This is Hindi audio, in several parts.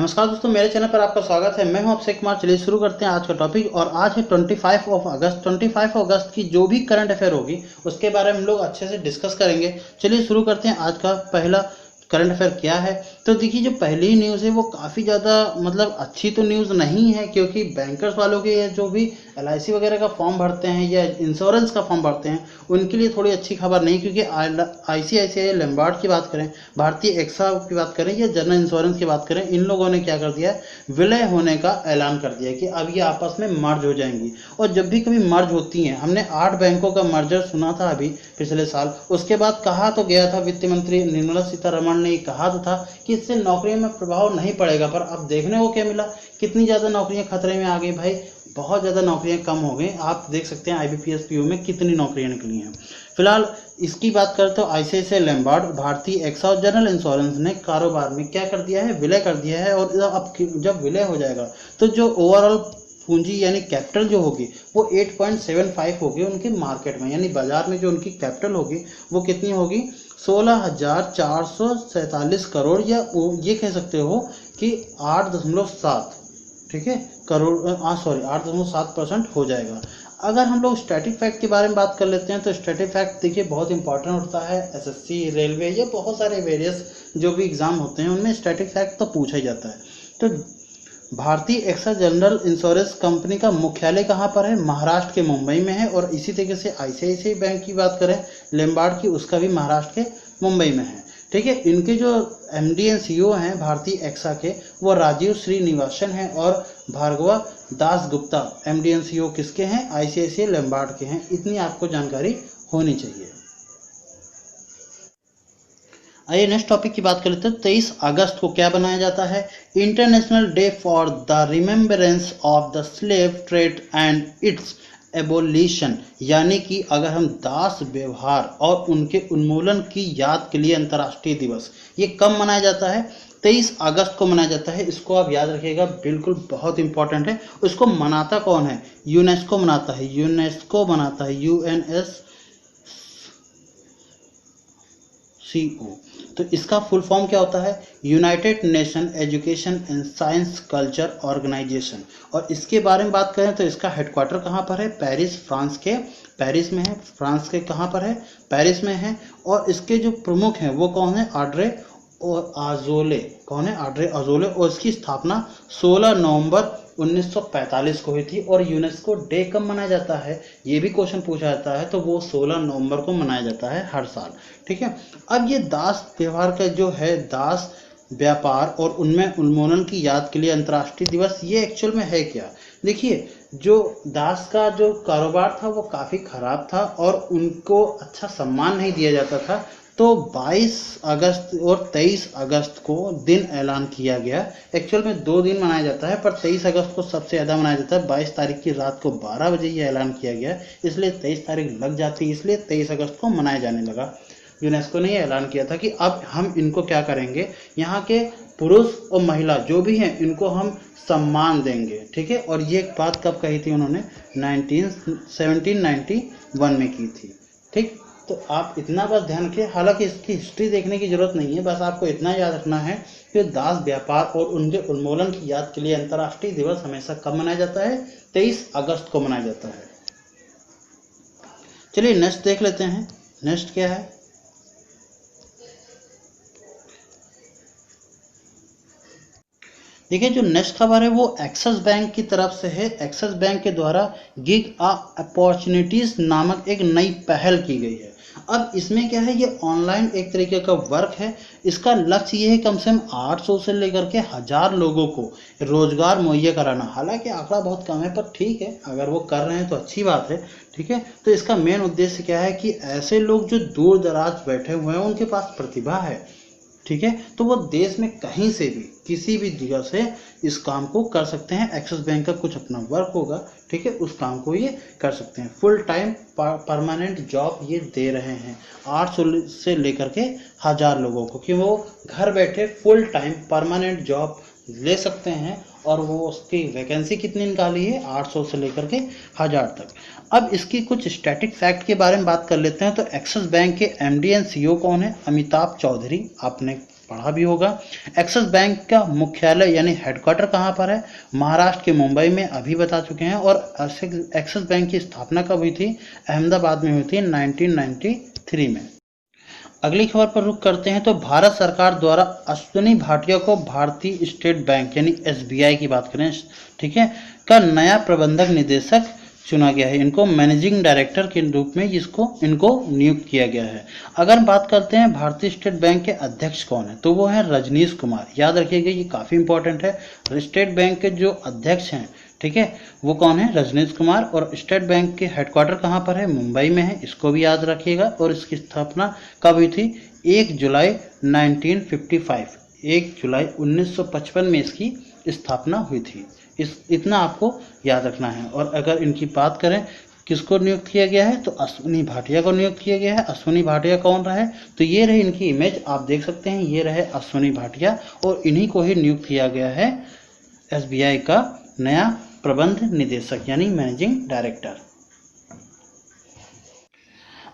नमस्कार दोस्तों, मेरे चैनल पर आपका स्वागत है। मैं हूं अक्षय कुमार। चलिए शुरू करते हैं आज का टॉपिक। और आज है 25 अगस्त की जो भी करंट अफेयर होगी उसके बारे में हम लोग अच्छे से डिस्कस करेंगे। चलिए शुरू करते हैं। आज का पहला करंट अफेयर क्या है, तो देखिए जो पहली न्यूज़ है वो काफ़ी ज़्यादा मतलब अच्छी तो न्यूज़ नहीं है, क्योंकि बैंकर्स वालों के जो भी LIC वगैरह का फॉर्म भरते हैं या इंश्योरेंस का फॉर्म भरते हैं उनके लिए थोड़ी अच्छी खबर नहीं, क्योंकि ICICI लैम्बार्ड की बात करें, भारतीय एक्सा की बात करें या जनरल इंश्योरेंस की बात करें, इन लोगों ने क्या कर दिया है, विलय होने का ऐलान कर दिया कि अब ये आपस में मर्ज हो जाएंगी। और जब भी कभी मर्ज होती हैं, हमने 8 बैंकों का मर्जर सुना था अभी पिछले साल, उसके बाद कहा तो गया था, वित्त मंत्री निर्मला सीतारमण ने कहा तो था कि इससे नौकरियों में प्रभाव नहीं पड़ेगा, पर अब देखने को क्या मिला, कितनी ज़्यादा नौकरियां खतरे में आ गई भाई। बहुत ज़्यादा नौकरियां कम हो गई। आप देख सकते हैं IBPS PO में कितनी नौकरियां निकली हैं। फिलहाल इसकी बात करें तो ICICI लैम्बार्ड, भारतीय एक्सा और जनरल इंश्योरेंस ने कारोबार में क्या कर दिया है, विलय कर दिया है। और अब जब विलय हो जाएगा तो जो ओवरऑल पूंजी यानी कैपिटल जो होगी वो 8.75 होगी उनके मार्केट में, यानी बाजार में जो उनकी कैपिटल होगी वो कितनी होगी, 16,447 करोड़, या ये कह सकते हो कि 8.7, ठीक है, करोड़, 8.7% हो जाएगा। अगर हम लोग स्टैटिक फैक्ट के बारे में बात कर लेते हैं तो स्टैटिक फैक्ट देखिए बहुत इंपॉर्टेंट होता है। SSC, रेलवे या बहुत सारे वेरियस जो भी एग्जाम होते हैं उनमें स्टैटिक फैक्ट तो पूछा ही जाता है। तो भारतीय एक्सा जनरल इंश्योरेंस कंपनी का मुख्यालय कहाँ पर है, महाराष्ट्र के मुंबई में है। और इसी तरीके से ICICI बैंक की बात करें लैम्बार्ड की, उसका भी महाराष्ट्र के मुंबई में है, ठीक है। इनके जो MD एंड CEO हैं भारतीय एक्सा के, वो राजीव श्रीनिवासन हैं, और Bhargava Das Gupta MD and CEO किसके हैं, ICICI लैम्बार्ड के हैं। इतनी आपको जानकारी होनी चाहिए। आइए नेक्स्ट टॉपिक की बात कर लेते हैं। 23 अगस्त को क्या बनाया जाता है, international day for the remembrance of the slave trade and it's abolition, यानी कि अगर हम दास व्यवहार और उनके उन्मूलन की याद के लिए अंतर्राष्ट्रीय दिवस, ये कब मनाया जाता है, 23 अगस्त को मनाया जाता है। इसको आप याद रखिएगा, बिल्कुल बहुत इंपॉर्टेंट है। उसको मनाता कौन है, यूनेस्को मनाता है, यूनेस्को मनाता है, UNESCO। तो इसका फुल फॉर्म क्या होता है, United Nation Education and Science Culture organisation. और इसके बारे में बात करें तो इसका हेडक्वार्टर कहाँ पर है, पेरिस, फ्रांस के पेरिस में है। फ्रांस के कहाँ पर है, पेरिस में है। और इसके जो प्रमुख हैं वो कौन है, ऑड्रे अज़ौले। कौन है, ऑड्रे अज़ौले। और इसकी स्थापना 16 नवंबर 1945 को हुई थी। और यूनेस्को डे कब मनाया जाता है, ये भी क्वेश्चन पूछा जाता है, तो वो 16 नवंबर को मनाया जाता है हर साल, ठीक है। अब ये दास व्यवहार का जो है, दास व्यापार और उनमें उन्मूलन की याद के लिए अंतर्राष्ट्रीय दिवस, ये एक्चुअल में है क्या, देखिए जो दास का जो कारोबार था वो काफ़ी खराब था और उनको अच्छा सम्मान नहीं दिया जाता था। तो 22 अगस्त और 23 अगस्त को दिन ऐलान किया गया। एक्चुअल में 2 दिन मनाया जाता है, पर 23 अगस्त को सबसे ज़्यादा मनाया जाता है। 22 तारीख की रात को 12 बजे ये ऐलान किया गया, इसलिए 23 तारीख लग जाती, इसलिए 23 अगस्त को मनाया जाने लगा। यूनेस्को ने ऐलान किया था कि अब हम इनको क्या करेंगे, यहाँ के पुरुष और महिला जो भी हैं इनको हम सम्मान देंगे, ठीक है। और ये बात कब कही थी उन्होंने, 1791 में की थी, ठीक। तो आप इतना बस ध्यान रखिए, हालांकि इसकी हिस्ट्री देखने की जरूरत नहीं है, बस आपको इतना याद रखना है कि दास व्यापार और उनके उन्मूलन की याद के लिए अंतर्राष्ट्रीय दिवस हमेशा कब मनाया जाता है, 23 अगस्त को मनाया जाता है। चलिए नेक्स्ट देख लेते हैं। नेक्स्ट क्या है, देखिए जो नेक्स्ट खबर है वो एक्सिस बैंक की तरफ से है। एक्सिस बैंक के द्वारा गिग अपॉर्चुनिटीज नामक एक नई पहल की गई है। अब इसमें क्या है, ये ऑनलाइन एक तरीके का वर्क है। इसका लक्ष्य ये है कम से कम 800 से लेकर के 1000 लोगों को रोजगार मुहैया कराना। हालांकि आंकड़ा बहुत कम है, पर ठीक है, अगर वो कर रहे हैं तो अच्छी बात है, ठीक है। तो इसका मेन उद्देश्य क्या है कि ऐसे लोग जो दूर दराज बैठे हुए हैं उनके पास प्रतिभा है, ठीक है, तो वो देश में कहीं से भी किसी भी जगह से इस काम को कर सकते हैं। एक्सिस बैंक का कुछ अपना वर्क होगा, ठीक है, उस काम को ये कर सकते हैं। फुल टाइम परमानेंट जॉब ये दे रहे हैं 800 से लेकर के 1000 लोगों को, कि वो घर बैठे फुल टाइम परमानेंट जॉब ले सकते हैं। और वो उसकी वैकेंसी कितनी निकाली है, 800 से लेकर के 1000 तक। अब इसकी कुछ स्टैटिक फैक्ट के बारे में बात कर लेते हैं। तो एक्सिस बैंक के MD एंड CEO कौन है, अमिताभ चौधरी, आपने पढ़ा भी होगा। एक्सिस बैंक का मुख्यालय यानी हेडक्वार्टर कहाँ पर है? महाराष्ट्र के मुंबई में, अभी बता चुके हैं। और एक्सिस बैंक की स्थापना कब हुई थी? अहमदाबाद में हुई थी 1993 में। अगली खबर पर रुख करते हैं तो भारत सरकार द्वारा अश्विनी भाटिया को भारतीय स्टेट बैंक यानी एसबीआई की बात करें, ठीक है, का नया प्रबंधक निदेशक चुना गया है। इनको मैनेजिंग डायरेक्टर के रूप में इनको नियुक्त किया गया है। अगर बात करते हैं भारतीय स्टेट बैंक के अध्यक्ष कौन है, तो वो है रजनीश कुमार। याद रखिएगा, ये काफ़ी इंपॉर्टेंट है। स्टेट बैंक के जो अध्यक्ष हैं, ठीक है, वो कौन है? रजनीश कुमार। और स्टेट बैंक के हेडक्वार्टर कहाँ पर है? मुंबई में है, इसको भी याद रखिएगा। और इसकी स्थापना कब हुई थी? 1 जुलाई 1955, 1 जुलाई 1955 में इसकी स्थापना हुई थी। इतना आपको याद रखना है। और अगर इनकी बात करें किसको नियुक्त किया गया है, तो अश्विनी भाटिया को नियुक्त किया गया है। अश्विनी भाटिया कौन रहे? तो ये रहे इनकी इमेज, आप देख सकते हैं, ये रहे अश्विनी भाटिया। और इन्हीं को ही नियुक्त किया गया है एसबीआई का नया प्रबंध निदेशक यानी मैनेजिंग डायरेक्टर।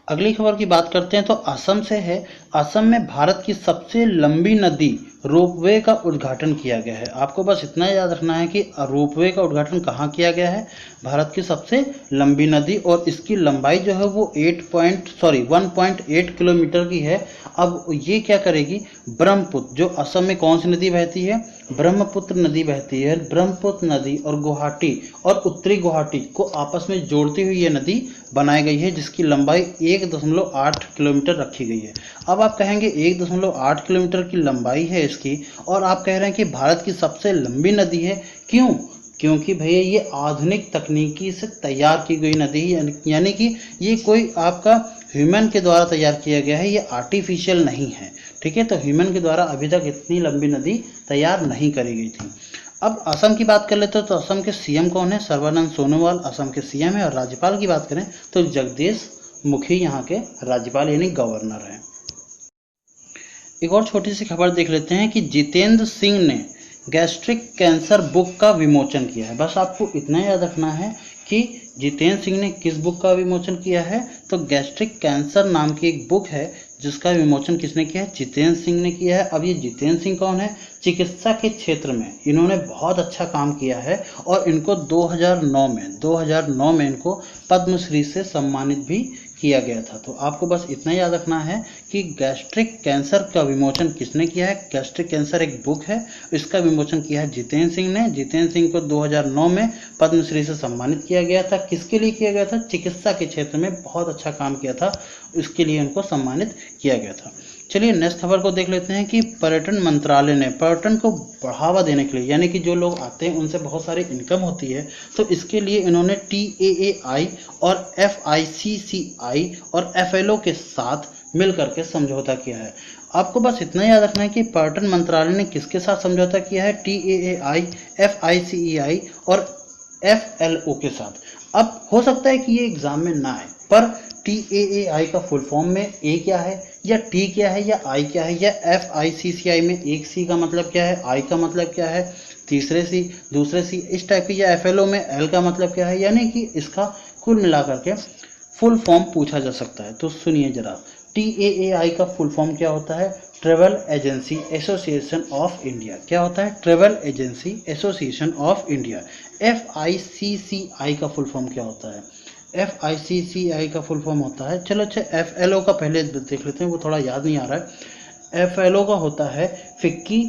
अगली खबर की बात करते हैं तो असम से है। असम में भारत की सबसे लंबी नदी रोपवे का उद्घाटन किया गया है। आपको बस इतना याद रखना है कि रोपवे का उद्घाटन कहाँ किया गया है? भारत की सबसे लंबी नदी, और इसकी लंबाई जो है वो 1.8 किलोमीटर की है। अब ये क्या करेगी? ब्रह्मपुत्र, जो असम में कौन सी नदी बहती है? ब्रह्मपुत्र नदी बहती है। ब्रह्मपुत्र नदी और गुवाहाटी और उत्तरी गुवाहाटी को आपस में जोड़ती हुई ये नदी बनाई गई है, जिसकी लंबाई 1.8 किलोमीटर रखी गई है। अब आप कहेंगे 1.8 किलोमीटर की लंबाई है इसकी, और आप कह रहे हैं कि भारत की सबसे लंबी नदी है, क्यों? क्योंकि भैया ये आधुनिक तकनीकी से तैयार की गई नदी है, यानी कि ये कोई आपका ह्यूमन के द्वारा तैयार किया गया है, ये आर्टिफिशियल नहीं है, ठीक है। तो ह्यूमन के द्वारा अभी तक इतनी लंबी नदी तैयार नहीं करी गई थी। अब असम की बात कर लेते हैं तो असम के सीएम कौन है? सर्बानंद सोनोवाल असम के सीएम है। और राज्यपाल की बात करें तो जगदीश मुखी यहाँ के राज्यपाल यानी गवर्नर हैं। एक और छोटी सी खबर देख लेते हैं कि जितेंद्र सिंह ने गैस्ट्रिक कैंसर बुक का विमोचन किया है। बस आपको इतना याद रखना है कि जितेंद्र सिंह ने किस बुक का विमोचन किया है, तो गैस्ट्रिक कैंसर नाम की एक बुक है जिसका विमोचन किसने किया है? जितेंद्र सिंह ने किया है। अब ये जितेंद्र सिंह कौन है? चिकित्सा के क्षेत्र में इन्होंने बहुत अच्छा काम किया है और इनको 2009 में इनको पद्मश्री से सम्मानित भी किया गया था। तो आपको बस इतना याद रखना है कि गैस्ट्रिक कैंसर का विमोचन किसने किया है? गैस्ट्रिक कैंसर एक बुक है, इसका विमोचन किया है जितेंद्र सिंह ने। जितेंद्र सिंह को 2009 में पद्मश्री से सम्मानित किया गया था। किसके लिए किया गया था? चिकित्सा के क्षेत्र में बहुत अच्छा काम किया था, इसके लिए उनको सम्मानित किया गया था। चलिए नेक्स्ट खबर को देख लेते हैं कि पर्यटन मंत्रालय ने पर्यटन को बढ़ावा देने के लिए, यानी कि जो लोग आते हैं उनसे बहुत सारी इनकम होती है, तो इसके लिए इन्होंने TAAI और FICCI और FLO के साथ मिल करके समझौता किया है। आपको बस इतना याद रखना है कि पर्यटन मंत्रालय ने किसके साथ समझौता किया है? TAAI, FICCI और FLO के साथ। अब हो सकता है कि ये एग्जाम में ना आए, पर TAAI का फुल फॉर्म में A क्या है, या T क्या है, या I क्या है, या FICCI में एक C का मतलब क्या है, I का मतलब क्या है, तीसरे C, दूसरे C, इस टाइप की, या FLO में L का मतलब क्या है, यानी कि इसका कुल मिलाकर के फुल फॉर्म पूछा जा सकता है। तो सुनिए जरा, TAAI का फुल फॉर्म क्या होता है? Travel agency association of India. क्या होता है? Travel agency association of India. FICCI का फुल फॉर्म क्या होता है? FICCI का फुल फॉर्म होता है, चलो अच्छा FLO का पहले देख लेते हैं, वो थोड़ा याद नहीं आ रहा है। FLO का होता है फिक्की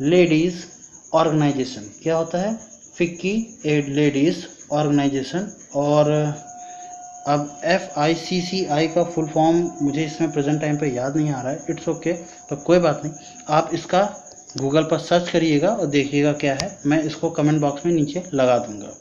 लेडीज ऑर्गेनाइजेशन। क्या होता है? FICCI ladies organisation. और अब FICCI का फुल फॉर्म मुझे इसमें प्रेजेंट टाइम पे याद नहीं आ रहा है, इट्स ओके, तो कोई बात नहीं, आप इसका गूगल पर सर्च करिएगा और देखिएगा क्या है, मैं इसको कमेंट बॉक्स में नीचे लगा दूंगा।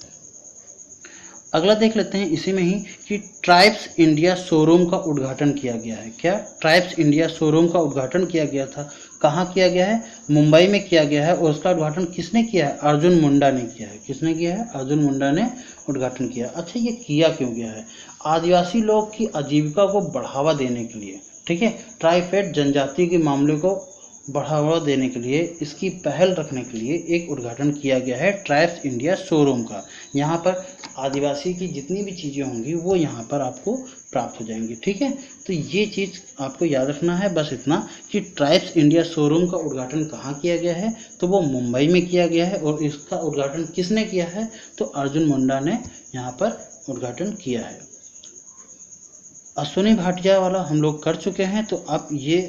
अगला देख लेते हैं इसी में ही कि ट्राइब्स इंडिया शोरूम का उद्घाटन किया गया है। क्या? ट्राइब्स इंडिया शोरूम का उद्घाटन किया गया था। कहाँ किया गया है? मुंबई में किया गया है। और उसका उद्घाटन किसने किया है? अर्जुन मुंडा ने किया है। किसने किया है? अर्जुन मुंडा ने उद्घाटन किया। अच्छा, ये किया क्यों गया है? आदिवासी लोग की आजीविका को बढ़ावा देने के लिए, ठीक है, ट्राइफेड जनजाति के मामले को बढ़ावा देने के लिए, इसकी पहल रखने के लिए एक उद्घाटन किया गया है ट्राइब्स इंडिया शोरूम का। यहाँ पर आदिवासी की जितनी भी चीज़ें होंगी वो यहाँ पर आपको प्राप्त हो जाएंगी। ठीक है, तो ये चीज़ आपको याद रखना है बस इतना कि ट्राइब्स इंडिया शोरूम का उद्घाटन कहाँ किया गया है, तो वो मुंबई में किया गया है। और इसका उद्घाटन किसने किया है, तो अर्जुन मुंडा ने यहाँ पर उद्घाटन किया है। अश्विनी भाटिया वाला हम लोग कर चुके हैं, तो अब ये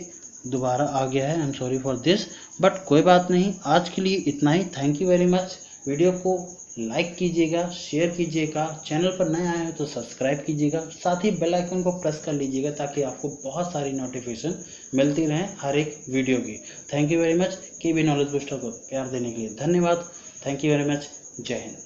दोबारा आ गया है। I am sorry for this, but कोई बात नहीं। आज के लिए इतना ही। Thank you very much. Video को लाइक कीजिएगा, शेयर कीजिएगा, चैनल पर नए आए हो तो सब्सक्राइब कीजिएगा, साथ ही बेल आइकन को प्रेस कर लीजिएगा ताकि आपको बहुत सारी नोटिफिकेशन मिलती रहें हर एक वीडियो की। Thank you very much. के बी नॉलेज बूस्टर को प्यार देने के लिए धन्यवाद। Thank you very much. जय हिंद।